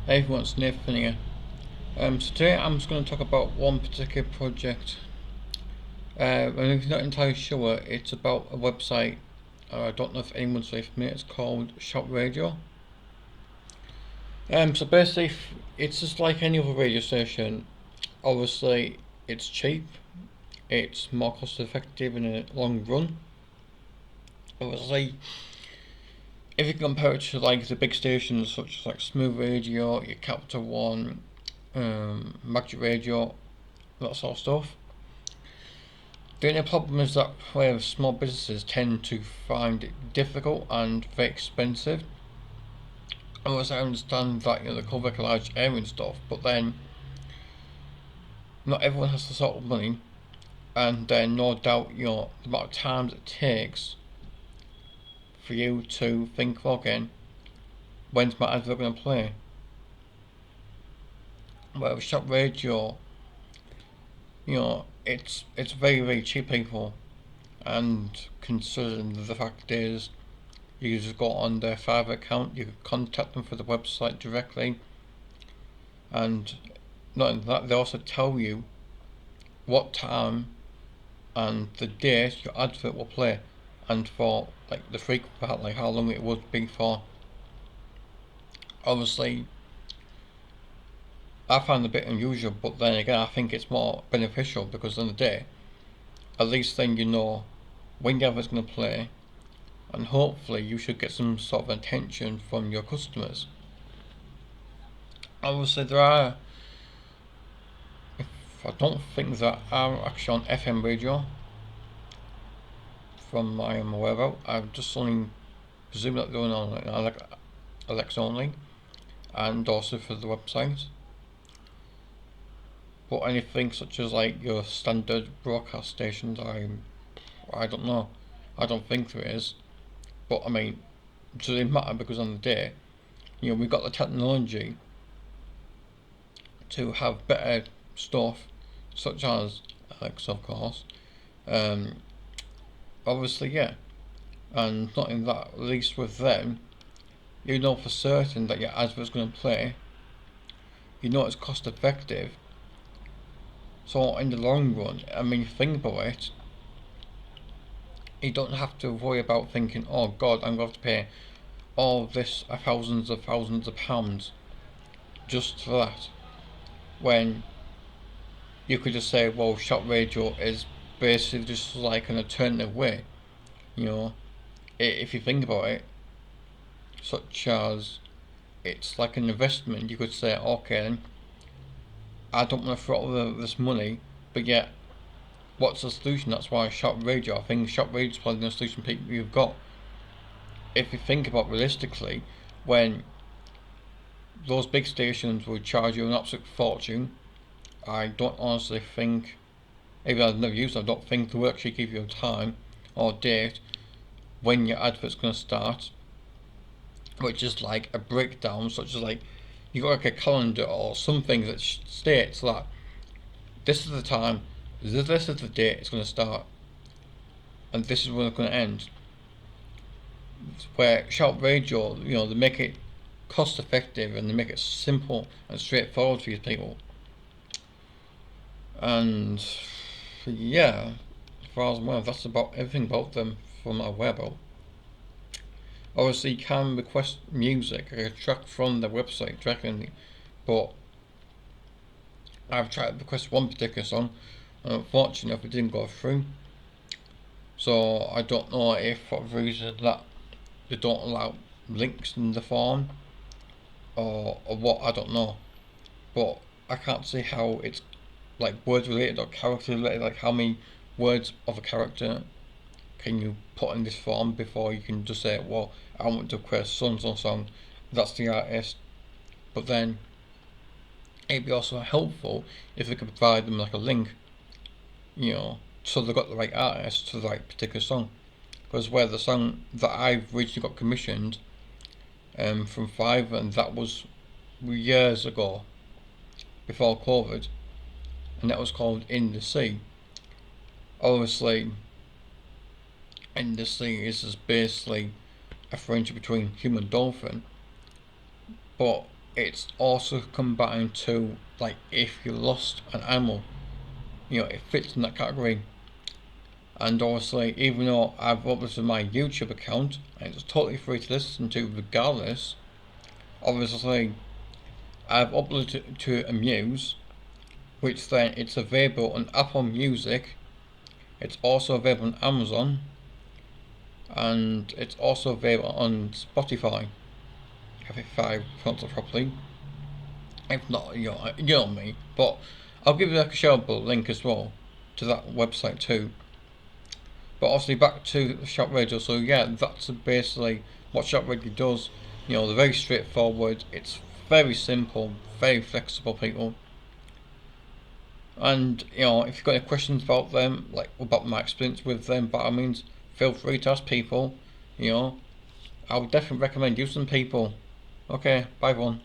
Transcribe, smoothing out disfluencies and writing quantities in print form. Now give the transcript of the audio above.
Hey everyone, it's Nathan here. So today I'm just going to talk about one particular project. And if you're not entirely sure, it's about a website. I don't know if anyone's very familiar. It's called Shop Radio. So basically, it's just like any other radio station. Obviously, it's cheap. It's more cost effective in the long run. Obviously, if you compare it to like the big stations such as like Smooth Radio, your Capital One, Magic Radio, that sort of stuff. The only problem is that where small businesses tend to find it difficult and very expensive. Unless I understand that they cover like a large area and stuff, but then not everyone has the sort of money, and then no doubt the amount of time it takes for you to think, well, again, when's my advert going to play? Well, shop radio, it's very cheap, people, and considering the fact is you just go on their Fiverr account, you can contact them for the website directly, and not only that, they also tell you what time and the date your advert will play, and for like the frequent part, like how long it would be for. Obviously, I find it a bit unusual, but then again, I think it's more beneficial because in the day, at least then you know when your advert's going to play, and hopefully you should get some sort of attention from your customers. Obviously, I don't think there are actually on FM radio from I am aware of. I've just only presumed that they're on Alexa only, and also for the website. But anything such as like your standard broadcast stations, I don't know. I don't think there is. But I mean, it doesn't matter because on the day, we've got the technology to have better stuff, such as Alexa, of course. Um, Obviously, yeah. And not in that, at least with them, you know for certain that your advert's going to play. You know it's cost effective. So in the long run, I mean, think about it. You don't have to worry about thinking, oh God, I'm going to have to pay all this thousands of pounds just for that. When you could just say, well, shop radio is basically just like an alternative way. You know, if you think about it, such as it's like an investment. You could say, okay, then I don't want to throw all this money, but yet, what's the solution? That's why shop radio. I think shop radio is probably the solution people you've got. If you think about realistically, when those big stations will charge you an absolute fortune, I don't honestly think, even though I've never used it, I don't think they will actually give you a time or date when your advert's going to start, which is like a breakdown, such as like you got like a calendar or something that states that this is the time, this is the date it's going to start, and this is when it's going to end. Where shout radio, they make it cost effective and they make it simple and straightforward for these people. And yeah, as far as I'm aware, that's about everything about them from my aware about. Obviously, you can request music, like a track from the website directly, but I've tried to request one particular song, and unfortunately, it didn't go through. So I don't know if for the reason that they don't allow links in the form, or what, I don't know. But I can't see how it's like word related or character related, like how many words of a character can you put in this form before you can just say, well, I want to request so and so song, that's the artist. But then it'd be also helpful if we could provide them like a link, so they've got the right artist to the right particular song. Because where the song that I've recently got commissioned from Fiverr, and that was years ago, before COVID, and that was called In the Sea. Obviously, In the Sea is basically a friendship between human and dolphin, but it's also combined to, like, if you lost an animal, it fits in that category. And obviously, even though I've uploaded my YouTube account and it's totally free to listen to regardless, obviously I've uploaded it to Amuse, which then it's available on Apple Music. It's also available on Amazon, and it's also available on Spotify, if I pronounce it properly. If not, you know me. But I'll give you like a shareable link as well to that website too. But obviously back to Shop Radio. So yeah, that's basically what Shop Radio does. They're very straightforward. It's very simple, very flexible, people. And if you've got any questions about them, like about my experience with them, by all means, feel free to ask people. I would definitely recommend using people. Okay, bye everyone.